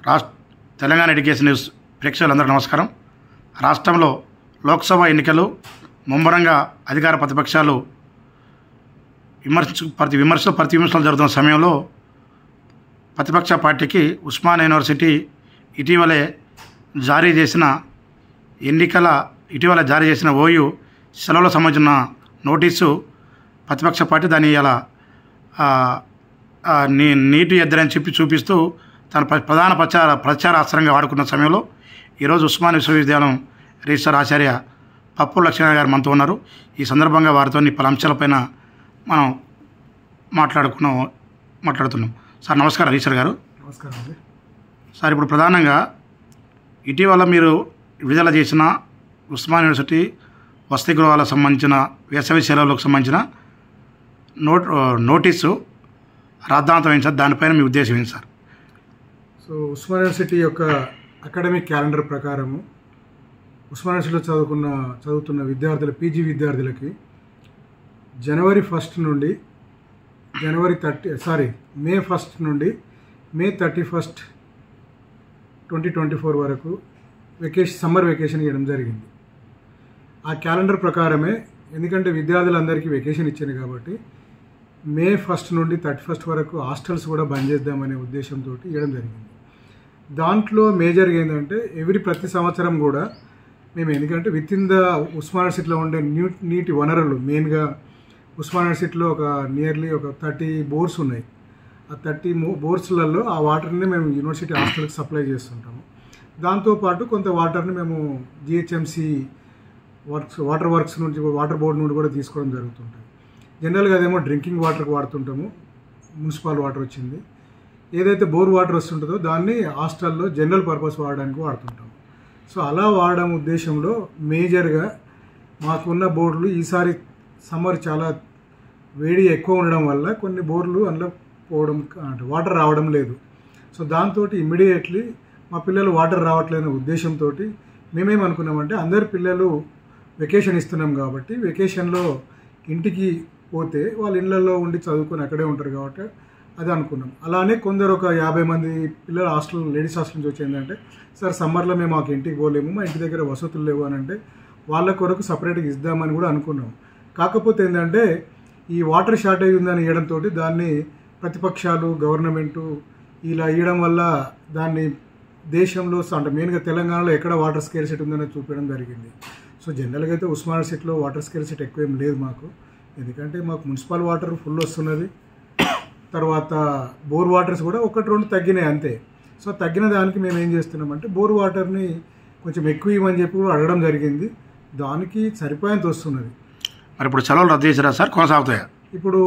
రాష్ట్ర Telangana education news ప్రేక్షకులందరికీ నమస్కారం. రాష్ట్రంలో లోక్సభ ఎన్నికలు ముమ్మరంగా అధికార ప్రతిపక్షాలు విమర్శలు జరుగుతున్న సమయంలో ప్రతిపక్ష పార్టీకి ఉస్మానియా యూనివర్సిటీ ఇటీవల జారీ చేసిన ఓయూ సెలవులకు సంబంధించిన నోటీసు ప్రతిపక్ష పార్టీ దాన్ని ఇలా నీటి ఎద్దరని చూపిస్తూ తన ప్రధాన ప్రచార అస్త్రంగా వాడుకున్న సమయంలో ఈరోజు ఉస్మానియా విశ్వవిద్యాలయం రిజిస్ట్రార్ ఆచార్య పప్పు లక్ష్మణ గారు మనతో ఉన్నారు. ఈ సందర్భంగా వారితో పలు అంశాలపైన మనం మాట్లాడుతున్నాం. సార్ నమస్కారం రిజిస్ట్రార్ గారు. నమస్కారం అండి. సార్, ఇప్పుడు ప్రధానంగా ఇటీవల మీరు విడుదల చేసిన ఉస్మానియా యూనివర్సిటీ వసతి గృహాలకు సంబంధించిన వేసవి సెలవులకు సంబంధించిన నోటీసు రాద్ధాంతం ఏంటి సార్? దానిపైన మీ ఉద్దేశం ఏంటి సార్? సో ఉస్మానియా యూనివర్సిటీ యొక్క అకాడమిక్ క్యాలెండర్ ప్రకారము ఉస్మానియా యూనివర్సిటీలో చదువుతున్న విద్యార్థులు పీజీ విద్యార్థులకి January 1 నుండి మే 1 నుండి మే 31, 2024 వరకు సమ్మర్ వెకేషన్ ఇవ్వడం జరిగింది. ఆ క్యాలెండర్ ప్రకారమే, ఎందుకంటే విద్యార్థులందరికీ వెకేషన్ ఇచ్చింది కాబట్టి మే 1 నుండి 31 వరకు హాస్టల్స్ కూడా బంద్ చేద్దామనే ఉద్దేశంతో ఇవ్వడం జరిగింది. దాంట్లో మేజర్గా ఏంటంటే ప్రతి సంవత్సరం కూడా మేము, ఎందుకంటే విత్ ఇన్ ద ఉస్మానియా యూనివర్సిటీలో ఉండే నీటి వనరులు, మెయిన్గా ఉస్మానియా యూనివర్సిటీలో నియర్లీ 30 బోర్స్ ఉన్నాయి. ఆ 30 బోర్స్లలో ఆ వాటర్ని మేము యూనివర్సిటీ హాస్టల్కి సప్లై చేస్తుంటాము. దాంతోపాటు కొంత వాటర్ని మేము జిహెచ్ఎంసి వాటర్ వర్క్స్ నుంచి, వాటర్ బోర్డు నుండి కూడా తీసుకోవడం జరుగుతుంటుంది. జనరల్గా అదేమో డ్రింకింగ్ వాటర్కి వాడుతుంటాము, మున్సిపల్ వాటర్ వచ్చింది. ఏదైతే బోర్ వాటర్ వస్తుంటుందో దాన్ని హాస్టల్లో జనరల్ పర్పస్ వాడడానికి వాడుతుంటాము. సో అలా వాడడం ఉద్దేశంలో మేజర్గా మాకున్న బోర్డులు ఈసారి సమ్మర్ చాలా వేడి ఎక్కువ ఉండడం వల్ల కొన్ని బోర్లు అందులో పోవడం, అంటే వాటర్ రావడం లేదు. సో దాంతో ఇమ్మీడియట్లీ మా పిల్లలు వాటర్ రావట్లేదనే ఉద్దేశంతో మేమేమనుకున్నామంటే, అందరు పిల్లలు వెకేషన్ ఇస్తున్నాం కాబట్టి వెకేషన్లో ఇంటికి పోతే వాళ్ళ ఇళ్ళల్లో ఉండి చదువుకొని అక్కడే ఉంటారు కాబట్టి అది అనుకున్నాం. అలానే కొందరు ఒక 50 మంది పిల్లలు లేడీస్ హాస్టల్ నుంచి వచ్చిందంటే, సార్ సమ్మర్లో మేము మాకు ఇంటికి పోలేము, మా ఇంటి దగ్గర వసతులు లేవు అని అంటే వాళ్ళ కొరకు సపరేట్గా ఇద్దామని కూడా అనుకున్నాం. కాకపోతే ఏంటంటే ఈ వాటర్ షార్టేజ్ ఉందని ఇవ్వడంతో దాన్ని ప్రతిపక్షాలు, గవర్నమెంటు ఇలా ఇవ్వడం వల్ల దాన్ని దేశంలో, అంటే మెయిన్గా తెలంగాణలో ఎక్కడ వాటర్ స్కేర్సిటీ ఉందని చూపించడం జరిగింది. సో జనరల్గా అయితే ఉస్మానియా యూనివర్సిటీలో వాటర్ స్కేర్సిటీ ఎక్కువ ఏం లేదు మాకు, ఎందుకంటే మాకు మున్సిపల్ వాటర్ ఫుల్ వస్తున్నది. తర్వాత బోర్ వాటర్స్ కూడా 1-2 తగ్గినాయి అంతే. సో తగ్గిన దానికి మేము ఏం చేస్తున్నామంటే బోర్ వాటర్ని కొంచెం ఎక్కువ ఇవ్వమని చెప్పి కూడా అడగడం జరిగింది. దానికి సరిపోయేంత వస్తున్నది. మరి ఇప్పుడు సెలవులు రద్దు చేసారా సార్, కొనసాగుతాయా? ఇప్పుడు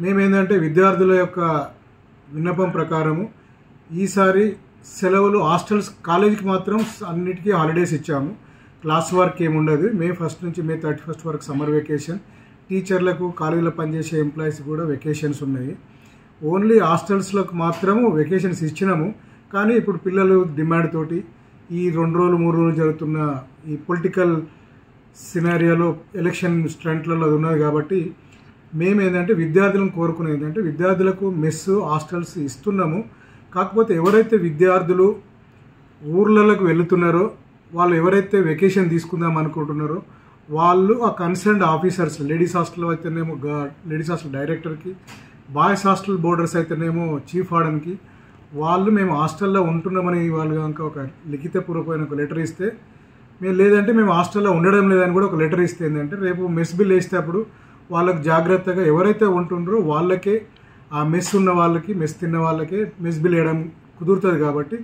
మేమేంటంటే విద్యార్థుల యొక్క విన్నపం ప్రకారము ఈసారి సెలవులు హాస్టల్స్, కాలేజీకి మాత్రం అన్నిటికీ హాలిడేస్ ఇచ్చాము. క్లాస్ వర్క్ ఏముండదు. మే 1 నుంచి మే 31 వరకు సమ్మర్ వెకేషన్. టీచర్లకు, కాలేజీలో పనిచేసే ఎంప్లాయీస్ కూడా వెకేషన్స్ ఉన్నాయి. ఓన్లీ హాస్టల్స్లకు మాత్రము వెకేషన్స్ ఇచ్చినాము. కానీ ఇప్పుడు పిల్లలు డిమాండ్ తోటి ఈ 2 రోజులు 3 రోజులు జరుగుతున్న ఈ పొలిటికల్ సినారియోలో, ఎలక్షన్ స్టంట్లలో అది ఉన్నది కాబట్టి మేమేంటంటే విద్యార్థులను కోరుకునేది ఏంటంటే, విద్యార్థులకు మెస్, హాస్టల్స్ ఇస్తున్నాము. కాకపోతే ఎవరైతే విద్యార్థులు ఊర్లలోకి వెళుతున్నారో, వాళ్ళు ఎవరైతే వెకేషన్ తీసుకుందాం అనుకుంటున్నారో వాళ్ళు ఆ కన్సర్న్డ్ ఆఫీసర్స్, లేడీస్ హాస్టల్ అయితేనేమో లేడీస్ హాస్టల్ డైరెక్టర్కి, బాయ్స్ హాస్టల్ బోర్డర్స్ అయితేనేమో చీఫ్ వార్డెన్కి, వాళ్ళు మేము హాస్టల్లో ఉంటున్నామని వాళ్ళు కనుక ఒక లిఖితపూర్వకమైన ఒక లెటర్ ఇస్తే, లేదంటే మేము హాస్టల్లో ఉండడం లేదని కూడా ఒక లెటర్ ఇస్తే ఏంటంటే, రేపు మెస్ బిల్ వేస్తే అప్పుడు వాళ్ళకు జాగ్రత్తగా ఎవరైతే ఉంటుండ్రో వాళ్ళకే, ఆ మెస్ ఉన్న వాళ్ళకి, మెస్ తిన్న వాళ్ళకే మెస్ బిల్ వేయడం కుదురుతుంది. కాబట్టి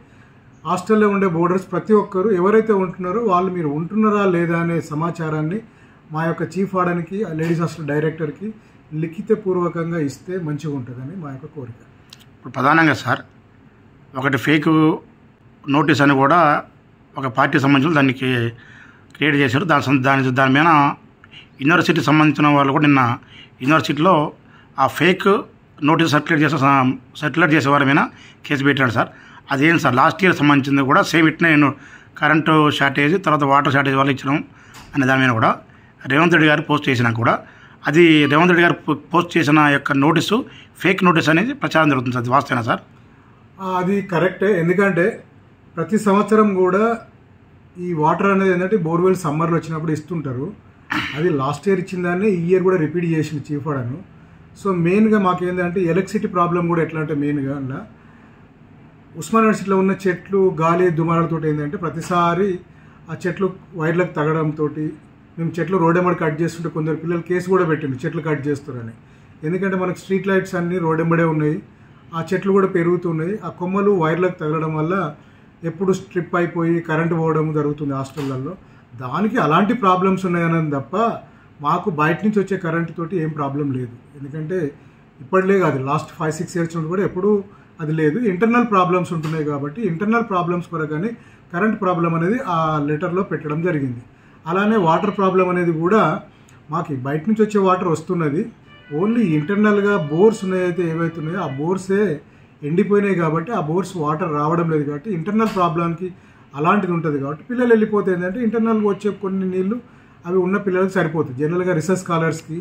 హాస్టల్లో ఉండే బోర్డర్స్ ప్రతి ఒక్కరు ఎవరైతే ఉంటున్నారో వాళ్ళు మీరు ఉంటున్నారా లేదా అనే సమాచారాన్ని మా యొక్క చీఫ్ వార్డెన్కి, లేడీస్ హాస్టల్ డైరెక్టర్కి లిఖితపూర్వకంగా ఇస్తే మంచిగా ఉంటుందని మా యొక్క కోరిక. ఇప్పుడు ప్రధానంగా సార్, ఒకటి ఫేక్ నోటీస్ అని కూడా ఒక పార్టీ సంబంధించిన దానికి క్రియేట్ చేశారు. దాని మీద యూనివర్సిటీకి సంబంధించిన వాళ్ళు కూడా నిన్న యూనివర్సిటీలో ఆ ఫేక్ నోటీస్ సర్క్యులేట్ చేసే వారి మీద కేసు పెట్టాడు సార్. అదేంటి సార్? లాస్ట్ ఇయర్ సంబంధించింది కూడా సేమ్ ఇట్నే కరెంటు షార్టేజ్, తర్వాత వాటర్ షార్టేజ్ వల్ల ఇచ్చినాం అనే దాని మీద కూడా రేవంత్ రెడ్డి గారు పోస్ట్ చేసినా కూడా అది రేవంత్ రెడ్డి గారు పోస్ట్ చేసిన యొక్క నోటీసు ఫేక్ నోటీస్ అనేది ప్రచారం జరుగుతుంది. అది వాస్తవేనా సార్? అది కరెక్టే. ఎందుకంటే ప్రతి సంవత్సరం కూడా ఈ వాటర్ అనేది ఏంటంటే బోర్వెల్ సమ్మర్లో వచ్చినప్పుడు ఇస్తుంటారు. అది లాస్ట్ ఇయర్ ఇచ్చిన దాన్ని ఈ ఇయర్ కూడా రిపీట్ చేసింది చీఫ్ వార్డెన్. సో మెయిన్గా మాకు ఏంటంటే ఎలక్ట్రిసిటీ ప్రాబ్లం కూడా ఎట్లా అంటే మెయిన్గా అలా ఉస్మాన్ యూనివర్సిటీలో ఉన్న చెట్లు గాలి దుమారాలతో ఏంటంటే ప్రతిసారి ఆ చెట్లు వైర్లకు తగడంతో మేము చెట్లు రోడ్డెంబడి కట్ చేస్తుంటే కొందరు పిల్లలు కేసు కూడా పెట్టిండు చెట్లు కట్ చేస్తారని. ఎందుకంటే మనకు స్ట్రీట్ లైట్స్ అన్నీ రోడ్డెంబడే ఉన్నాయి, ఆ చెట్లు కూడా పెరుగుతున్నాయి. ఆ కొమ్మలు వైర్లకు తగలడం వల్ల ఎప్పుడు స్ట్రిప్ అయిపోయి కరెంటు పోవడం జరుగుతుంది హాస్టళ్లలో. దానికి అలాంటి ప్రాబ్లమ్స్ ఉన్నాయన్నది తప్ప మాకు బయట నుంచి వచ్చే కరెంటు తోటి ఏం ప్రాబ్లం లేదు. ఎందుకంటే ఇప్పటిలే కాదు, లాస్ట్ 5-6 ఇయర్స్ నుండి కూడా ఎప్పుడూ అది లేదు. ఇంటర్నల్ ప్రాబ్లమ్స్ ఉంటున్నాయి కాబట్టి ఇంటర్నల్ ప్రాబ్లమ్స్ కొరకని కరెంట్ ప్రాబ్లం అనేది ఆ లెటర్లో పెట్టడం జరిగింది. అలానే వాటర్ ప్రాబ్లం అనేది కూడా మాకు బయట నుంచి వచ్చే వాటర్ వస్తున్నది, ఓన్లీ ఇంటర్నల్గా బోర్స్ ఉన్నాయైతే ఏవైతే ఉన్నాయో ఆ బోర్సే ఎండిపోయినాయి కాబట్టి ఆ బోర్స్ వాటర్ రావడం లేదు కాబట్టి ఇంటర్నల్ ప్రాబ్లంకి అలాంటిది ఉంటుంది కాబట్టి పిల్లలు వెళ్ళిపోతే ఏంటంటే ఇంటర్నల్గా వచ్చే కొన్ని నీళ్ళు అవి ఉన్న పిల్లలకు సరిపోతుంది. జనరల్గా రీసెర్చ్ స్కాలర్స్కి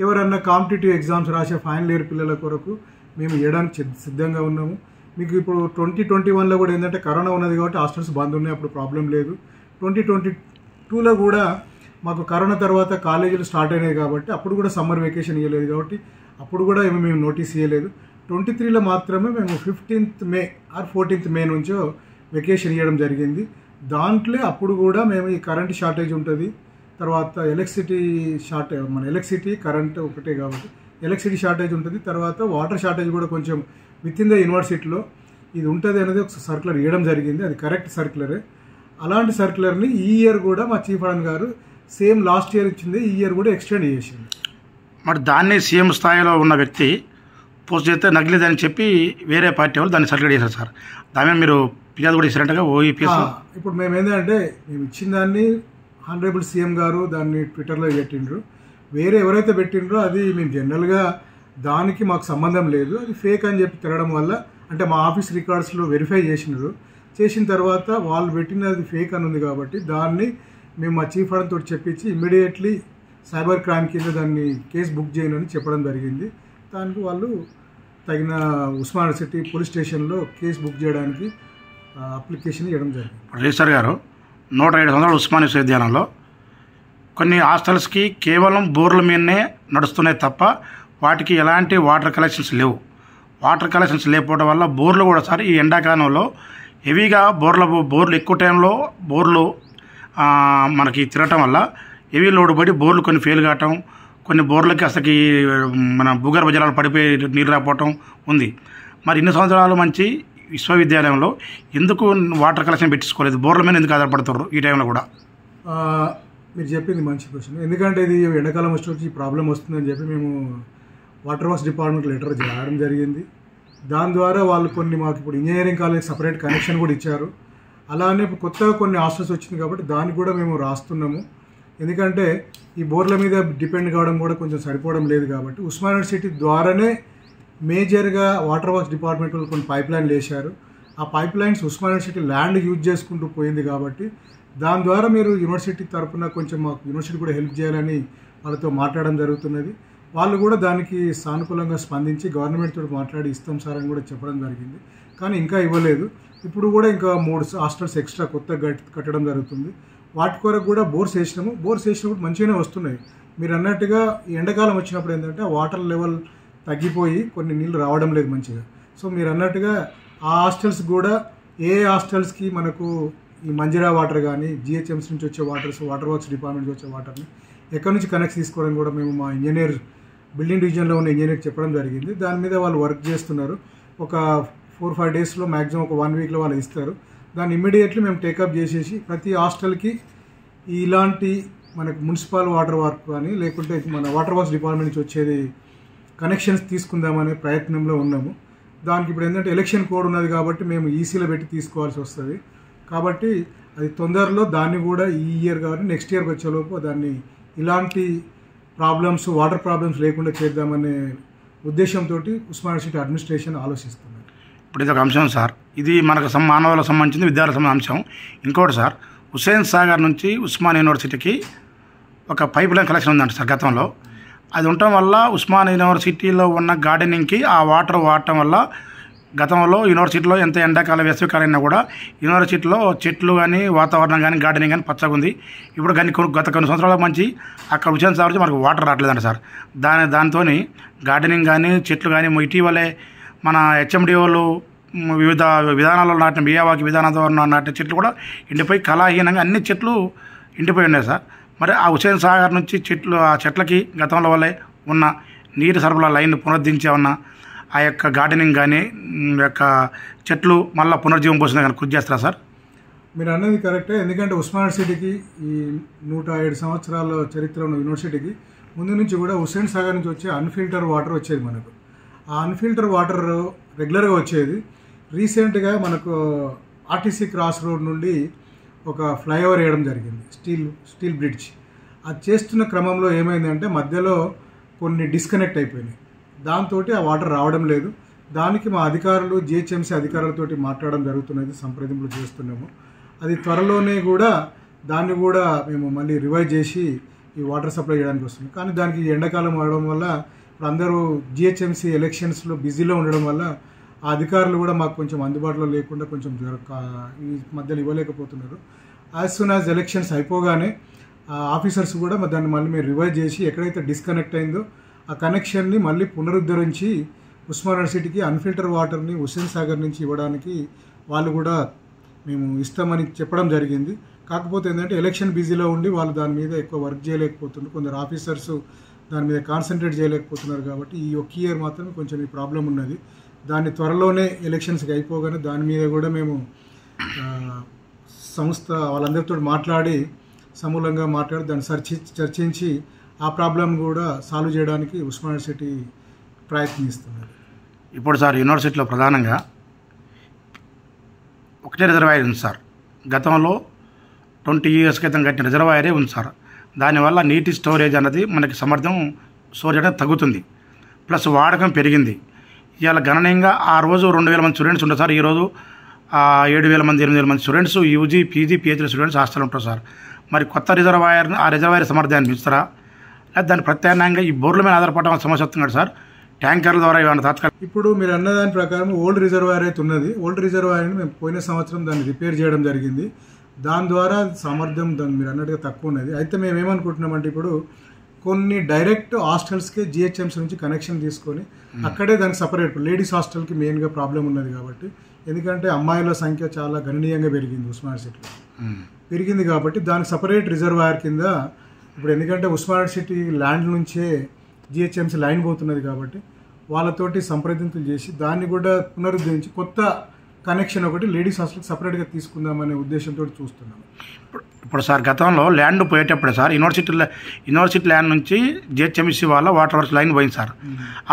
ఎవరన్నా కాంపిటేటివ్ ఎగ్జామ్స్ రాసే ఫైనల్ ఇయర్ పిల్లల కొరకు మేము ఇవ్వడానికి సిద్ధంగా ఉన్నాము. మీకు ఇప్పుడు 2021లో కూడా ఏంటంటే కరోనా ఉన్నది కాబట్టి హాస్టల్స్ బంద్ ఉన్నాయి, అప్పుడు ప్రాబ్లం లేదు. 2022లో కూడా మాకు కరోనా తర్వాత కాలేజీలు స్టార్ట్ అయినాయి కాబట్టి అప్పుడు కూడా సమ్మర్ వెకేషన్ ఇవ్వలేదు కాబట్టి అప్పుడు కూడా ఏమి మేము నోటీస్ ఇవ్వలేదు. 23లో మాత్రమే మేము 15th మే ఆర్ 14th మే నుంచో వెకేషన్ ఇవ్వడం జరిగింది. దాంట్లో అప్పుడు కూడా మేము ఈ కరెంట్ షార్టేజ్ ఉంటుంది, తర్వాత మన ఎలక్ట్రిసిటీ కరెంట్ ఒకటే కాబట్టి ఎలక్ట్రిసిటీ షార్టేజ్ ఉంటుంది, తర్వాత వాటర్ షార్టేజ్ కూడా కొంచెం విత్ ఇన్ ద యూనివర్సిటీలో ఇది ఉంటుంది అనేది ఒక సర్క్యులర్ ఇవ్వడం జరిగింది. అది కరెక్ట్ సర్క్యులరే. అలాంటి సర్క్యులర్ని ఈ ఇయర్ కూడా మా చీఫ్ వార్డెన్ గారు సేమ్ లాస్ట్ ఇయర్ ఇచ్చింది ఈ ఇయర్ కూడా ఎక్స్టెండ్ చేసింది. మరి దాన్ని సీఎం స్థాయిలో ఉన్న వ్యక్తి పోస్ట్ చేస్తే నగిలేదని చెప్పి వేరే పార్టీ వాళ్ళు దాన్ని సర్క్యులేట్ చేశారు సార్. దాని మీరు ఫిర్యాదు కూడా ఇచ్చినట్టుగా ఓఈపీఎస్. ఇప్పుడు మేము ఏంటంటే మేము ఇచ్చిన దాన్ని హానరబుల్ సీఎం గారు దాన్ని ట్విట్టర్లో పెట్టిండ్రు. వేరే ఎవరైతే పెట్టిండ్రో అది మేము జనరల్గా దానికి మాకు సంబంధం లేదు, అది ఫేక్ అని చెప్పి తిరగడం వల్ల అంటే మా ఆఫీస్ రికార్డ్స్లో వెరిఫై చేసిన తర్వాత వాళ్ళు పెట్టినది ఫేక్ అని ఉంది కాబట్టి దాన్ని మేము మా చీఫ్ వార్డెన్ తోటి చెప్పించి ఇమ్మీడియట్లీ సైబర్ క్రైమ్ కింద దాన్ని కేసు బుక్ చేయనని చెప్పడం జరిగింది. దానికి వాళ్ళు తగిన ఉస్మాన్ యూనివర్సిటీ పోలీస్ స్టేషన్లో కేసు బుక్ చేయడానికి అప్లికేషన్ ఇవ్వడం జరిగింది. రిజిస్టర్ గారు 105 సంవత్సరాలు ఉస్మాన్ విశ్వవిద్యాలయంలో కొన్ని హాస్టల్స్కి కేవలం బోర్ల మీదనే నడుస్తున్నాయి తప్ప వాటికి ఎలాంటి వాటర్ కలెక్షన్స్ లేవు. వాటర్ కలెక్షన్స్ లేకపోవడం వల్ల బోర్లు కూడా సార్ ఈ ఎండాకాలంలో హెవీగా బోర్లు ఎక్కువ టైంలో బోర్లు మనకి తిరగటం వల్ల హెవీ లోడ్ పడి బోర్లు కొన్ని ఫెయిల్ కావటం, కొన్ని బోర్లకి అసలుకి మన భూగర్భ జలాలు పడిపోయి నీరు రాకపోవటం ఉంది. మరి ఇన్ని సంవత్సరాలు మంచి విశ్వవిద్యాలయంలో ఎందుకు వాటర్ కలెక్షన్ పెట్టించుకోలేదు, బోర్ల మీద ఎందుకు ఆధారపడుతున్నారు ఈ టైంలో కూడా? మీరు చెప్పింది మంచి క్వశ్చన్. ఎందుకంటే ఇది ఎండాకాలం వచ్చి ఈ ప్రాబ్లం వస్తుందని చెప్పి మేము వాటర్ వర్క్స్ డిపార్ట్మెంట్ లెటర్ రాయడం జరిగింది. దాని ద్వారా వాళ్ళు మాకు ఇప్పుడు ఇంజనీరింగ్ కాలేజ్ సపరేట్ కనెక్షన్ కూడా ఇచ్చారు. అలానే ఇప్పుడు కొత్తగా కొన్ని హాస్టల్స్ వచ్చింది కాబట్టి దానికి కూడా మేము రాస్తున్నాము. ఎందుకంటే ఈ బోర్ల మీద డిపెండ్ కావడం కూడా కొంచెం సరిపోవడం లేదు కాబట్టి ఉస్మాన్ యూనివర్సిటీ ద్వారానే మేజర్గా వాటర్ వర్క్స్ డిపార్ట్మెంట్ వాళ్ళు కొన్ని పైప్ లైన్లు వేశారు. ఆ pipe lines Osman university land use చేసుకుంటూ పోయింది కాబట్టి దాని ద్వారా మీరు యూనివర్సిటీ తరఫున కొంచెం మాకు యూనివర్సిటీ కూడా హెల్ప్ చేయాలని వాళ్ళతో మాట్లాడడం జరుగుతున్నది. వాళ్ళు కూడా దానికి సానుకూలంగా స్పందించి గవర్నమెంట్ తోటి మాట్లాడి ఇస్తాం సార్ అని కూడా చెప్పడం జరిగింది. కానీ ఇంకా ఇవ్వలేదు. ఇప్పుడు కూడా ఇంకా 3 హాస్టల్స్ ఎక్స్ట్రా కొత్తగా కట్టడం జరుగుతుంది. వాటి కొరకు కూడా బోర్స్ వేసినాము. బోర్స్ వేసినప్పుడు మంచిగానే వస్తున్నాయి. మీరు అన్నట్టుగా ఈ ఎండాకాలం వచ్చినప్పుడు ఏంటంటే వాటర్ లెవెల్ తగ్గిపోయి కొన్ని నీళ్ళు రావడం లేదు మంచిగా. సో మీరు అన్నట్టుగా ఆ హాస్టల్స్ కూడా ఏ హాస్టల్స్కి మనకు ఈ మంజిరా వాటర్ కానీ జిహెచ్ఎంసీ నుంచి వచ్చే వాటర్ వర్క్స్ డిపార్ట్మెంట్ నుంచి వచ్చే వాటర్ని ఎక్కడి నుంచి కనెక్ట్ తీసుకోవడం కూడా మేము మా ఇంజనీర్ బిల్డింగ్ డివిజన్లో ఉన్న ఇంజనీర్ చెప్పడం జరిగింది. దాని మీద వాళ్ళు వర్క్ చేస్తున్నారు. ఒక 4-5 డేస్లో మ్యాక్సిమం ఒక 1 వీక్లో వాళ్ళు ఇస్తారు. దాన్ని ఇమ్మీడియట్లీ మేము టేకప్ చేసేసి ప్రతి హాస్టల్కి ఇలాంటి మనకు మున్సిపల్ వాటర్ వర్క్ కానీ లేకుంటే మన వాటర్ వర్క్స్ డిపార్ట్మెంట్ నుంచి వచ్చేది కనెక్షన్స్ తీసుకుందామనే ప్రయత్నంలో ఉన్నాము. దానికి ఇప్పుడు ఏంటంటే ఎలక్షన్ కోడ్ ఉన్నది కాబట్టి మేము ఈసీలో పెట్టి తీసుకోవాల్సి వస్తుంది. కాబట్టి అది తొందరలో దాన్ని కూడా ఈ ఇయర్ కానీ నెక్స్ట్ ఇయర్కి వచ్చేలోపు దాన్ని ఇలాంటి ప్రాబ్లమ్స్ వాటర్ ప్రాబ్లమ్స్ లేకుండా చేద్దామనే ఉద్దేశంతో ఉస్మాన్ యూనివర్సిటీ అడ్మినిస్ట్రేషన్ ఆలోచిస్తున్నారు. ఇప్పుడు ఇది ఒక అంశం సార్, ఇది మనకు మానవులకు సంబంధించింది, విద్యార్థులకు సంబంధించిన అంశం. ఇంకోటి సార్, హుస్సేన్ సాగర్ నుంచి ఉస్మాన్ యూనివర్సిటీకి ఒక పైప్ లైన్ కలెక్షన్ ఉందంట సార్ గతంలో. అది ఉండటం వల్ల ఉస్మాన్ యూనివర్సిటీలో ఉన్న గార్డెనింగ్కి ఆ వాటర్ వాడటం వల్ల గతంలో యూనివర్సిటీలో ఎంత ఎండాకాలం వేసవికాలం అయినా కూడా యూనివర్సిటీలో చెట్లు కానీ వాతావరణం కానీ గార్డెనింగ్ కానీ పచ్చగా ఉంది. ఇప్పుడు గత కొన్ని సంవత్సరాల నుంచి అక్కడ హుస్సేన్ సాగర్ నుంచి మనకు వాటర్ రావట్లేదంట సార్. దాంతో గార్డెనింగ్ కానీ చెట్లు కానీ ఇటీవలే మన హెచ్ఎండి వాళ్ళు వివిధ విధానాల్లో నాటిన మియావాకి విధానంతో నాటిన చెట్లు కూడా ఎండిపోయి కళాహీనంగా అన్ని చెట్లు ఎండిపోయి ఉన్నాయి సార్. మరి ఆ హుస్సేన్ సాగర్ నుంచి ఆ చెట్లకి గతంలో వల్లే ఉన్న నీటి సరఫరా లైన్ పునరుద్ధరించేమన్నా ఆ యొక్క గార్డెనింగ్ కానీ యొక్క చెట్లు మళ్ళీ పునర్జీవం పోసిన కానీ కృషి చేస్తారా సార్? మీరు అన్నది కరెక్టే. ఎందుకంటే ఉస్మానియా సిటీకి ఈ 107 సంవత్సరాల చరిత్ర ఉన్న యూనివర్సిటీకి ముందు నుంచి కూడా హుస్సేన్ సాగర్ నుంచి వచ్చే అన్ఫిల్టర్ వాటర్ వచ్చేది. మనకు ఆ అన్ఫిల్టర్ వాటర్ రెగ్యులర్గా వచ్చేది. రీసెంట్గా మనకు ఆర్టీసీ క్రాస్ రోడ్ నుండి ఒక ఫ్లైఓవర్ వేయడం జరిగింది, స్టీల్ బ్రిడ్జ్. అది చేస్తున్న క్రమంలో ఏమైందంటే మధ్యలో కొన్ని డిస్కనెక్ట్ అయిపోయినాయి. దాంతో ఆ వాటర్ రావడం లేదు. దానికి మా అధికారులు జిహెచ్ఎంసీ అధికారులతోటి మాట్లాడడం జరుగుతున్నది, సంప్రదింపులు చేస్తున్నాము. అది త్వరలోనే కూడా దాన్ని కూడా మేము మళ్ళీ రివైజ్ చేసి ఈ వాటర్ సప్లై చేయడానికి వస్తుంది. కానీ దానికి ఎండాకాలం అవడం వల్ల ఇప్పుడు అందరూ జిహెచ్ఎంసీ ఎలక్షన్స్లో బిజీలో ఉండడం వల్ల ఆ అధికారులు కూడా మాకు కొంచెం అందుబాటులో లేకుండా కొంచెం ఈ మధ్యలో ఇవ్వలేకపోతున్నారు. యాజ్ సూన్ యాజ్ ఎలక్షన్స్ అయిపోగానే ఆఫీసర్స్ కూడా దాన్ని మళ్ళీ మేము రివైజ్ చేసి ఎక్కడైతే డిస్కనెక్ట్ అయిందో ఆ కనెక్షన్ని మళ్ళీ పునరుద్ధరించి ఉస్మానియా యూనివర్సిటీకి అన్ఫిల్టర్ వాటర్ని హుస్సేన్ సాగర్ నుంచి ఇవ్వడానికి వాళ్ళు కూడా మేము ఇస్తామని చెప్పడం జరిగింది. కాకపోతే ఏంటంటే ఎలక్షన్ బిజీలో ఉండి వాళ్ళు దాని మీద ఎక్కువ వర్క్ చేయలేకపోతున్నారు. కొందరు ఆఫీసర్స్ దాని మీద కాన్సన్ట్రేట్ చేయలేకపోతున్నారు. కాబట్టి ఈ ఒక్క ఇయర్ మాత్రమే కొంచెం ఈ ప్రాబ్లం ఉన్నది. దాన్ని త్వరలోనే ఎలక్షన్స్కి అయిపోగానే దాని మీద కూడా మేము సంస్థ వాళ్ళందరితో మాట్లాడి సమూలంగా మాట్లాడి దాన్ని చర్చించి ఆ ప్రాబ్లం కూడా సాల్వ్ చేయడానికి ఉస్మానియా యూనివర్సిటీ ప్రయత్నిస్తున్నారు. ఇప్పుడు సార్ యూనివర్సిటీలో ప్రధానంగా ఒకటే రిజర్వాయర్ ఉంది సార్. గతంలో 20 years క్రితం కట్టిన రిజర్వాయరే ఉంది సార్. దానివల్ల నీటి స్టోరేజ్ అన్నది మనకి సామర్థ్యం స్టోర్ చేయడం తగ్గుతుంది. ప్లస్ వాడకం పెరిగింది. ఇవాళ గణనీయంగా ఆ రోజు 2000 మంది స్టూడెంట్స్ ఉంటారు సార్. ఈరోజు 7,000 మంది 8,000 మంది students UG PG PhD students hostel ఉంటారు సార్. మరి కొత్త రిజర్వాయర్ ఆ రిజర్వాయర్ సామర్థ్యాన్ని పెంచుతారా? లేదా దాన్ని ప్రత్యామ్నాయంగా ఈ బోర్ల మీద ఆధారపడడం సమస్య వస్తుంది సార్. ట్యాంకర్ల ద్వారా ఏమైనా తాత్కాలిక ఇప్పుడు మీరు అన్నదాని ప్రకారం ఓల్డ్ రిజర్వాయర్ అయితే ఉన్నది. ఓల్డ్ రిజర్వాయర్ని మేము పోయిన సంవత్సరం దాన్ని రిపేర్ చేయడం జరిగింది. దాని ద్వారా సామర్థ్యం దాన్ని మీరు అన్నట్టుగా తక్కువ ఉన్నది. అయితే మేము ఏమనుకుంటున్నామంటే ఇప్పుడు కొన్ని డైరెక్ట్ హాస్టల్స్కి జిహెచ్ఎంసీ నుంచి కనెక్షన్ తీసుకొని అక్కడే దానికి సపరేట్ లేడీస్ హాస్టల్కి మెయిన్గా ప్రాబ్లం ఉన్నది. కాబట్టి ఎందుకంటే అమ్మాయిల సంఖ్య చాలా గణనీయంగా పెరిగింది ఉస్మానియా సిటీలో పెరిగింది. కాబట్టి దానికి సపరేట్ రిజర్వాయర్ కింద ఇప్పుడు ఎందుకంటే ఉస్మానియా సిటీ ల్యాండ్ నుంచే జిహెచ్ఎంసీ లైన్ పోతున్నది. కాబట్టి వాళ్ళతోటి సంప్రదింపులు చేసి దాన్ని కూడా పునరుద్ధరించి కొత్త కనెక్షన్ ఒకటి లేడీస్ హాస్టల్కి సపరేట్గా తీసుకుందామనే ఉద్దేశంతో చూస్తున్నాం. ఇప్పుడు సార్ గతంలో ల్యాండ్ పోయేటప్పుడే సార్ యూనివర్సిటీ ల్యాండ్ నుంచి జిహెచ్ఎంసీ వాళ్ళ వాటర్ వర్క్స్ లైన్ పోయింది సార్.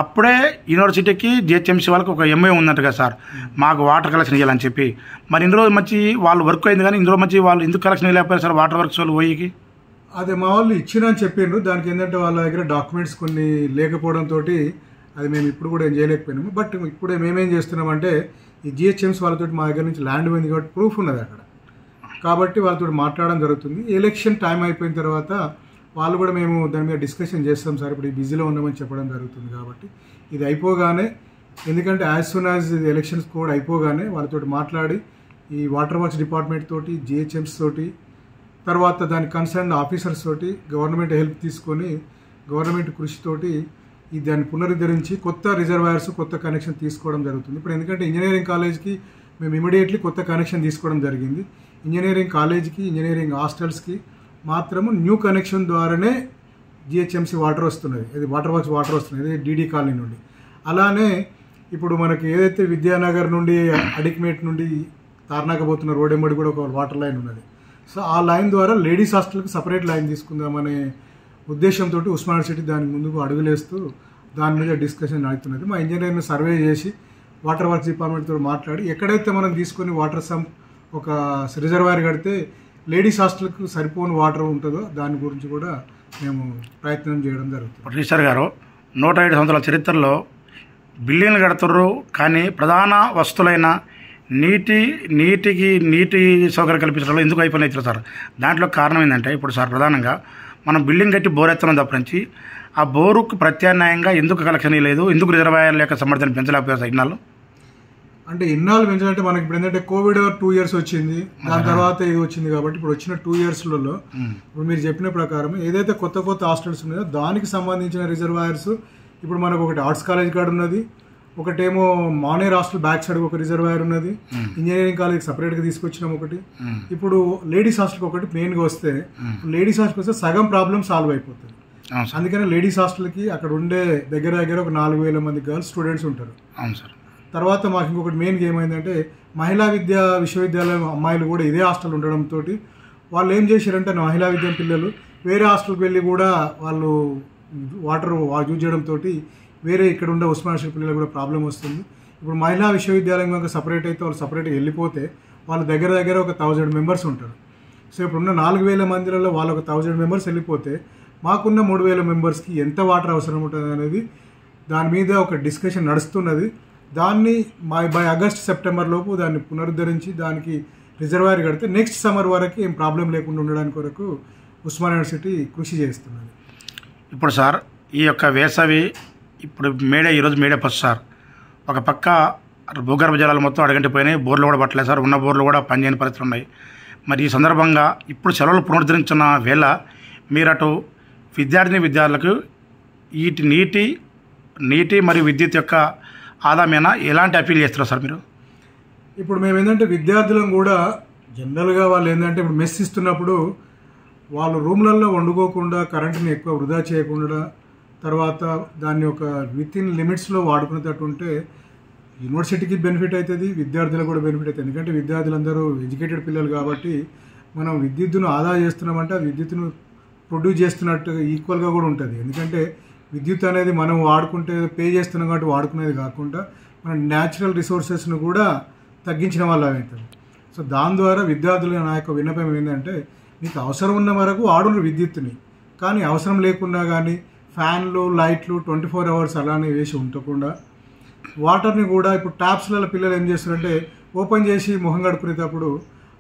అప్పుడే యూనివర్సిటీకి జిహెచ్ఎంసీ వాళ్ళకి ఒక ఎంఏ ఉందంటగా సార్, మాకు వాటర్ కలెక్షన్ ఇవ్వాలని చెప్పి. మరి ఇందులో మంచి వాళ్ళు వర్క్ అయింది, కానీ ఇందులో మంచి వాళ్ళు ఎందుకు కలెక్షన్ ఇవ్వలేకపోయారు సార్ వాటర్ వర్క్స్ వాళ్ళు పోయికి? అదే మా వాళ్ళు ఇచ్చినా అని చెప్పిండ్రు. దానికి ఏంటంటే వాళ్ళ దగ్గర డాక్యుమెంట్స్ కొన్ని లేకపోవడంతో అది మేము ఇప్పుడు కూడా ఏం చేయలేకపోయినాము. బట్ ఇప్పుడు మేమేం చేస్తున్నామంటే ఈ జిహెచ్ఎంసీ వాళ్ళతో మా దగ్గర నుంచి ల్యాండ్ పోయింది కాబట్టి ప్రూఫ్ ఉన్నది అక్కడ. కాబట్టి వాళ్ళతో మాట్లాడడం జరుగుతుంది. ఎలక్షన్ టైం అయిపోయిన తర్వాత వాళ్ళు కూడా మేము దాని మీద డిస్కషన్ చేస్తాం సార్, ఇప్పుడు ఈ బిజీలో ఉన్నామని చెప్పడం జరుగుతుంది. కాబట్టి ఇది అయిపోగానే, ఎందుకంటే as soon as elections code అయిపోగానే వాళ్ళతో మాట్లాడి ఈ వాటర్ వర్క్స్ డిపార్ట్మెంట్ తోటి జిహెచ్ఎంసీ తోటి తర్వాత దాని కన్సర్న్ ఆఫీసర్స్ తోటి గవర్నమెంట్ హెల్ప్ తీసుకొని గవర్నమెంట్ కృషితోటి ఈ దాన్ని పునరుద్ధరించి కొత్త రిజర్వాయర్స్ కొత్త కనెక్షన్ తీసుకోవడం జరుగుతుంది. ఇప్పుడు ఎందుకంటే ఇంజనీరింగ్ కాలేజ్కి మేము ఇమీడియట్లీ కొత్త కనెక్షన్ తీసుకోవడం జరిగింది. ఇంజనీరింగ్ కాలేజ్కి ఇంజనీరింగ్ హాస్టల్స్కి మాత్రము న్యూ కనెక్షన్ ద్వారానే జిహెచ్ఎంసీ వాటర్ వస్తున్నది, ఇది వాటర్ వర్క్స్ వాటర్ వస్తున్నది, ఇది డీడీ కాలనీ నుండి. అలానే ఇప్పుడు మనకి ఏదైతే విద్యానగర్ నుండి అడిక్మేట్ నుండి తార్నాక పోతున్న రోడ్ ఎంబడి కూడా ఒక వాటర్ లైన్ ఉన్నది. సో ఆ లైన్ ద్వారా లేడీస్ హాస్టల్కి సపరేట్ లైన్ తీసుకుందామనే ఉద్దేశంతో ఉస్మానియా యూనివర్సిటీ దానికి ముందుకు అడుగులేస్తూ దాని మీద డిస్కషన్ అవుతున్నది. మా ఇంజనీర్ని సర్వే చేసి వాటర్ వర్క్స్ డిపార్ట్మెంట్తో మాట్లాడి ఎక్కడైతే మనం తీసుకొని వాటర్ ఒక రిజర్వాయర్ కడితే లేడీస్ హాస్టల్కి సరిపోని వాటర్ ఉంటుందో దాని గురించి కూడా మేము ప్రయత్నం చేయడం జరుగుతుంది. టీచర్ గారు 105 సంవత్సరాల చరిత్రలో బిల్డింగ్లు కడుతుర్రు, కానీ ప్రధాన వస్తువులైన నీటి సౌకర్యం కల్పించడంలో ఎందుకు అయిపోయినాయి సార్? దాంట్లో కారణం ఏంటంటే ఇప్పుడు సార్ ప్రధానంగా మనం బిల్డింగ్ కట్టి బోర్ ఎత్తడం తప్పనించి ఆ బోరుకు ప్రత్యామ్నాయంగా ఎందుకు కలెక్షన్ లేదు, ఎందుకు రిజర్వాయర్ల యొక్క సామర్థ్యాన్ని పెంచలేకపోయారు సార్ ఇన్నాళ్ళు? అంటే ఇన్నాళ్ళు పెంచాలంటే మనకి ఇప్పుడు ఏంటంటే కోవిడ్ 2 years వచ్చింది, దాని తర్వాత ఇది వచ్చింది కాబట్టి ఇప్పుడు వచ్చిన 2 yearsలలో ఇప్పుడు మీరు చెప్పిన ప్రకారం ఏదైతే కొత్త కొత్త హాస్టల్స్ ఉన్నాయో దానికి సంబంధించిన రిజర్వాయర్స్ ఇప్పుడు మనకు ఒకటి ఆర్ట్స్ కాలేజ్ కాడ ఉన్నది, ఒకటేమో మానేర్ హాస్టల్ బ్యాక్ సైడ్ ఒక రిజర్వాయర్ ఉన్నది, ఇంజనీరింగ్ కాలేజ్ సపరేట్గా తీసుకొచ్చినాం ఒకటి, ఇప్పుడు లేడీస్ హాస్టల్కి ఒకటి మెయిన్గా వస్తే లేడీస్ హాస్టల్కి వస్తే సగం ప్రాబ్లం సాల్వ్ అయిపోతుంది. అందుకని లేడీస్ హాస్టల్కి అక్కడ ఉండే దగ్గర దగ్గర ఒక 4,000 మంది గర్ల్స్ స్టూడెంట్స్ ఉంటారు. తర్వాత మాకు ఇంకొకటి మెయిన్గా ఏమైందంటే మహిళా విశ్వవిద్యాలయం అమ్మాయిలు కూడా ఇదే హాస్టల్ ఉండడంతో వాళ్ళు ఏం చేశారంటే మహిళా విద్య పిల్లలు వేరే హాస్టల్కి వెళ్ళి కూడా వాళ్ళు వాటర్ యూజ్ చేయడంతో వేరే ఇక్కడ ఉండే ఉస్మానియా పిల్లలకు కూడా ప్రాబ్లం వస్తుంది. ఇప్పుడు మహిళా విశ్వవిద్యాలయం కనుక సపరేట్ అయితే వాళ్ళు సపరేట్గా వెళ్ళిపోతే వాళ్ళు దగ్గర దగ్గర ఒక 1,000 members ఉంటారు. సో ఇప్పుడున్న 4,000 మందిలలో వాళ్ళు ఒక 1,000 members వెళ్ళిపోతే మాకున్న 3,000 members-కి ఎంత వాటర్ అవసరం ఉంటుంది అనేది దాని మీద ఒక డిస్కషన్ నడుస్తున్నది. దాన్ని బై ఆగస్ట్ సెప్టెంబర్ లోపు దాన్ని పునరుద్ధరించి దానికి రిజర్వాయర్ కడితే నెక్స్ట్ సమ్మర్ వరకు ఏం ప్రాబ్లం లేకుండా ఉండడానికి కొరకు ఉస్మానియా యూనివర్సిటీ కృషి చేస్తున్నది. ఇప్పుడు సార్ ఈ యొక్క వేసవి ఇప్పుడు ఈరోజు మేడే ఫస్ట్ సార్, ఒక పక్క భూగర్భ జలాలు మొత్తం అడగంటిపోయినాయి, బోర్లు కూడా పట్టలేదు సార్, ఉన్న బోర్లు కూడా పనిచేయని పరిస్థితులు ఉన్నాయి. మరి ఈ సందర్భంగా ఇప్పుడు సెలవులు పునరుద్ధరించిన వేళ మీరు అటు విద్యార్థులకు నీటి మరియు విద్యుత్ యొక్క ఆదాయమైనా ఎలాంటి అపీల్ చేస్తున్నారు సార్ మీరు? ఇప్పుడు మేము ఏంటంటే విద్యార్థులను కూడా జనరల్గా వాళ్ళు ఏంటంటే ఇప్పుడు మెస్ ఇస్తున్నప్పుడు వాళ్ళు రూమ్లలో వండుకోకుండా కరెంటుని ఎక్కువ వృధా చేయకుండా తర్వాత దాన్ని ఒక వితిన్ లిమిట్స్లో వాడుకునేటట్టు ఉంటే యూనివర్సిటీకి బెనిఫిట్ అవుతుంది, విద్యార్థులకు కూడా బెనిఫిట్ అవుతుంది. ఎందుకంటే విద్యార్థులందరూ ఎడ్యుకేటెడ్ పిల్లలు కాబట్టి మనం విద్యుత్తును ఆదా చేస్తున్నామంటే అది విద్యుత్తును ప్రొడ్యూస్ చేస్తున్నట్టు ఈక్వల్గా కూడా ఉంటుంది. ఎందుకంటే విద్యుత్ అనేది మనం వాడుకుంటే పే చేస్తున్నాం కాబట్టి వాడుకునేది కాకుండా మన న్యాచురల్ రిసోర్సెస్ను కూడా తగ్గించిన వాళ్ళు అవుతాం. సో దాని ద్వారా విద్యార్థులు నా యొక్క విన్నపం ఏంటంటే మీకు అవసరం ఉన్న వరకు వాడును విద్యుత్తుని, కానీ అవసరం లేకుండా కానీ ఫ్యాన్లు లైట్లు 24 hours అలానే వేసి ఉండకుండా వాటర్ని కూడా ఇప్పుడు ట్యాప్స్లలో పిల్లలు ఏం చేస్తారంటే ఓపెన్ చేసి మొహం కడుక్కునేటప్పుడు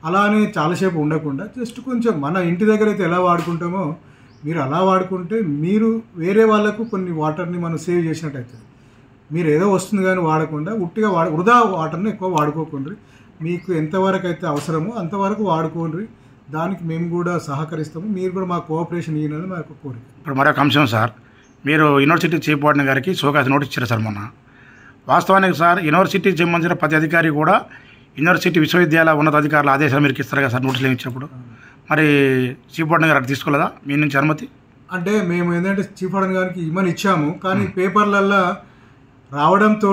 అలానే చాలాసేపు ఉండకుండా జస్ట్ కొంచెం మన ఇంటి దగ్గర అయితే ఎలా వాడుకుంటామో మీరు అలా వాడుకుంటే మీరు వేరే వాళ్ళకు కొన్ని వాటర్ని మనం సేవ్ చేసినట్టు అవుతుంది. మీరు ఏదో వస్తుంది కానీ వాడకుండా ఉట్టిగా వృధా వాటర్ని ఎక్కువ వాడుకోకండి, మీకు ఎంతవరకు అయితే అవసరమో అంతవరకు వాడుకోండి, దానికి మేము కూడా సహకరిస్తాము, మీరు కూడా మా కోఆపరేషన్ ఇవ్వనని మా యొక్క కోరిక. ఇప్పుడు మరొక అంశం సార్, మీరు యూనివర్సిటీ చీఫ్ వార్డెన్ గారికి షోకాజ్ నోటీస్ ఇచ్చారు సార్ మొన్న. వాస్తవానికి సార్ యూనివర్సిటీకి సంబంధించిన ప్రతి అధికారి కూడా యూనివర్సిటీ విశ్వవిద్యాలయ ఉన్నతాధికారుల ఆదేశాలు మీరు ఇస్తారు కదా సార్ నోటీసులు ఇచ్చినప్పుడు, మరి చీఫ్ వార్డెన్ గారు తీసుకోలేదా మీ నుంచి అనుమతి? అంటే మేము ఏంటంటే చీఫ్ వార్డెన్ గారికి ఇమ్మని ఇచ్చాము, కానీ పేపర్లల్లో రావడంతో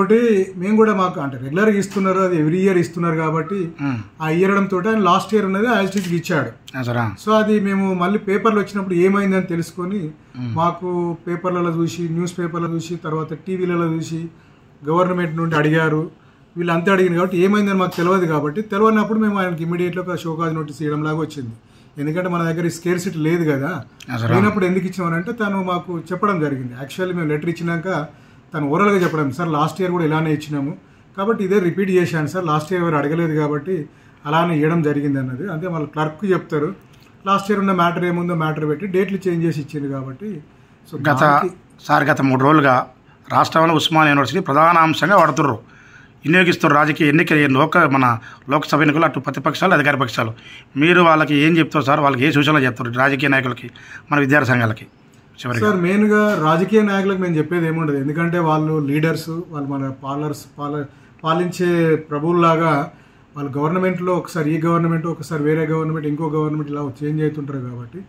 మేము కూడా మాకు అంటే రెగ్యులర్గా ఇస్తున్నారు, అది ఎవ్రీ ఇయర్ ఇస్తున్నారు కాబట్టి ఆ ఇయ్యడంతో ఆయన లాస్ట్ ఇయర్ ఉన్నది ఐఎస్టీకి ఇచ్చాడు. సో అది మేము మళ్ళీ పేపర్లు వచ్చినప్పుడు ఏమైందని తెలుసుకొని మాకు పేపర్లలో చూసి న్యూస్ పేపర్లో చూసి తర్వాత టీవీలలో చూసి గవర్నమెంట్ నుండి అడిగారు, వీళ్ళంతా అడిగింది కాబట్టి ఏమైందని మాకు తెలియదు కాబట్టి తెలియనప్పుడు మేము ఆయనకి ఇమీడియట్గా ఒక షోకాజ్ నోటీస్ ఇవ్వడం లాగా వచ్చింది. ఎందుకంటే మన దగ్గర స్కేర్సిటీ లేదు కదా, లేనప్పుడు ఎందుకు ఇచ్చినామనంటే తను మాకు చెప్పడం జరిగింది. యాక్చువల్లీ మేము లెటర్ ఇచ్చినాక తను ఓరల్గా చెప్పడం, సార్ లాస్ట్ ఇయర్ కూడా ఇలానే ఇచ్చినాము కాబట్టి ఇదే రిపీట్ చేశాను సార్, లాస్ట్ ఇయర్ ఎవరు అడగలేదు కాబట్టి అలానే ఇవ్వడం జరిగింది అన్నది. అంటే వాళ్ళ క్లర్క్కి చెప్తారు లాస్ట్ ఇయర్ ఉన్న మ్యాటర్ ఏముందో మ్యాటర్ పెట్టి డేట్లు చేంజ్ చేసి ఇచ్చింది కాబట్టి. సో గత 3 రోజులుగా రాష్ట్రంలో ఉస్మానియా యూనివర్సిటీ ప్రధాన అంశంగా వాడుతుర్రు, వినియోగిస్తున్నారు రాజకీయ ఎన్నికల మన లోక్సభ ఎన్నికలు అటు ప్రతిపక్షాలు అధికార పక్షాలు. మీరు వాళ్ళకి ఏం చెప్తారు సార్, వాళ్ళకి ఏ సూచనలు చెప్తారు రాజకీయ నాయకులకి మన విద్యార్థి సంఘాలకి? సార్ మెయిన్గా రాజకీయ నాయకులకు మేము చెప్పేది ఏముండదు, ఎందుకంటే వాళ్ళు లీడర్స్, వాళ్ళు మన పాలించే ప్రభువుల్లాగా వాళ్ళు గవర్నమెంట్లో ఒకసారి ఈ గవర్నమెంట్ ఒకసారి వేరే గవర్నమెంట్ ఇంకో గవర్నమెంట్ ఇలా చేంజ్ అవుతుంటారు కాబట్టి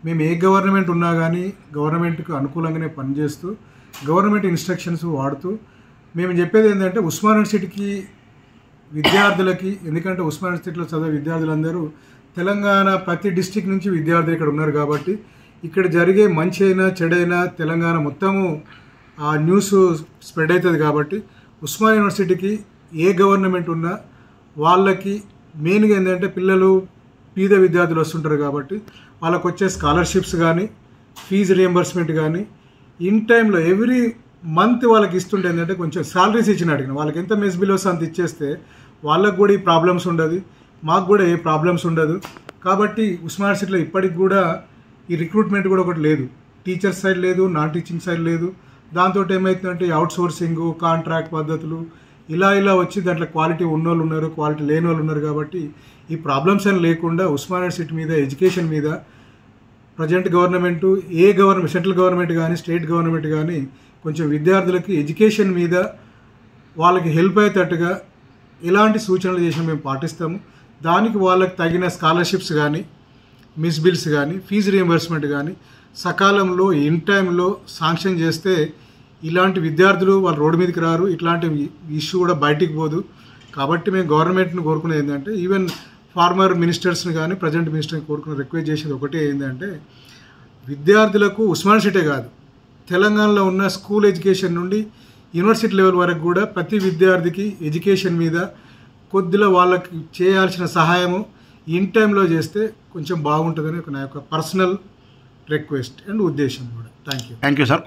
మేము ఏ గవర్నమెంట్ ఉన్నా కానీ గవర్నమెంట్కి అనుకూలంగానే పనిచేస్తూ గవర్నమెంట్ ఇన్స్ట్రక్షన్స్ వాడుతూ మేము చెప్పేది ఏంటంటే ఉస్మానియా యూనివర్సిటీకి విద్యార్థులకి, ఎందుకంటే ఉస్మానియా యూనివర్సిటీలో చదివే విద్యార్థులందరూ తెలంగాణ ప్రతి డిస్టిక్ నుంచి విద్యార్థులు ఇక్కడ ఉన్నారు కాబట్టి ఇక్కడ జరిగే మంచి అయినా చెడైనా తెలంగాణ మొత్తము ఆ న్యూస్ స్ప్రెడ్ అవుతుంది కాబట్టి ఉస్మానియా యూనివర్సిటీకి ఏ గవర్నమెంట్ ఉన్నా వాళ్ళకి మెయిన్గా ఏంటంటే పిల్లలు పేద విద్యార్థులు వస్తుంటారు కాబట్టి వాళ్ళకు వచ్చే స్కాలర్షిప్స్ కానీ ఫీజు రియంబర్స్మెంట్ కానీ ఇన్ టైంలో ఎవ్రీ మంత్ వాళ్ళకి ఇస్తుంటే ఏంటంటే కొంచెం శాలరీస్ ఇచ్చిన అడిగిన వాళ్ళకి ఎంత మెస్ బిల్ వస్తే అంత ఇచ్చేస్తే వాళ్ళకు కూడా ఈ ప్రాబ్లమ్స్ ఉండదు, మాకు కూడా ఏ ప్రాబ్లమ్స్ ఉండదు. కాబట్టి ఉస్మానియా యూనివర్సిటీలో ఇప్పటికి కూడా ఈ రిక్రూట్మెంట్ కూడా ఒకటి లేదు, టీచర్ సైడ్ లేదు, నాన్ టీచింగ్ సైడ్ లేదు. దాంతో ఏమవుతుందంటే అవుట్ సోర్సింగ్ కాంట్రాక్ట్ పద్ధతులు ఇలా వచ్చి దాంట్లో క్వాలిటీ ఉన్నోళ్ళు ఉన్నారు, క్వాలిటీ లేని వాళ్ళు ఉన్నారు. కాబట్టి ఈ ప్రాబ్లమ్స్ అని లేకుండా ఉస్మానియా యూనివర్సిటీ మీద, ఎడ్యుకేషన్ మీద ప్రజెంట్ గవర్నమెంటు సెంట్రల్ గవర్నమెంట్ కానీ స్టేట్ గవర్నమెంట్ కానీ కొంచెం విద్యార్థులకి ఎడ్యుకేషన్ మీద వాళ్ళకి హెల్ప్ అయ్యేటట్టుగా ఎలాంటి సూచనలు చేసినా మేము పాటిస్తాము. దానికి వాళ్ళకి తగిన స్కాలర్షిప్స్ కానీ, మిస్ బిల్స్ కానీ, ఫీజు రియంబర్స్మెంట్ కానీ సకాలంలో ఇన్ టైంలో శాంక్షన్ చేస్తే ఇలాంటి విద్యార్థులు వాళ్ళు రోడ్డు మీదకి రారు, ఇట్లాంటి ఇష్యూ కూడా బయటికి పోదు. కాబట్టి మేము గవర్నమెంట్ని కోరుకునేది ఏంటంటే, ఈవెన్ ఫార్మర్ మినిస్టర్స్ని కానీ ప్రజెంట్ మినిస్టర్ని కోరుకుని రిక్వెస్ట్ చేసేది ఒకటే ఏంటంటే, విద్యార్థులకు ఉస్మానియా యూనివర్సిటీ కాదు, తెలంగాణలో ఉన్న స్కూల్ ఎడ్యుకేషన్ నుండి యూనివర్సిటీ లెవెల్ వరకు కూడా ప్రతి విద్యార్థికి ఎడ్యుకేషన్ మీద కొద్దిగా వాళ్ళకి చేయాల్సిన సహాయము ఇన్ టైంలో చేస్తే కొంచెం బాగుంటుందని నా యొక్క పర్సనల్ రిక్వెస్ట్ అండ్ ఉద్దేశం కూడా. Thank you sir.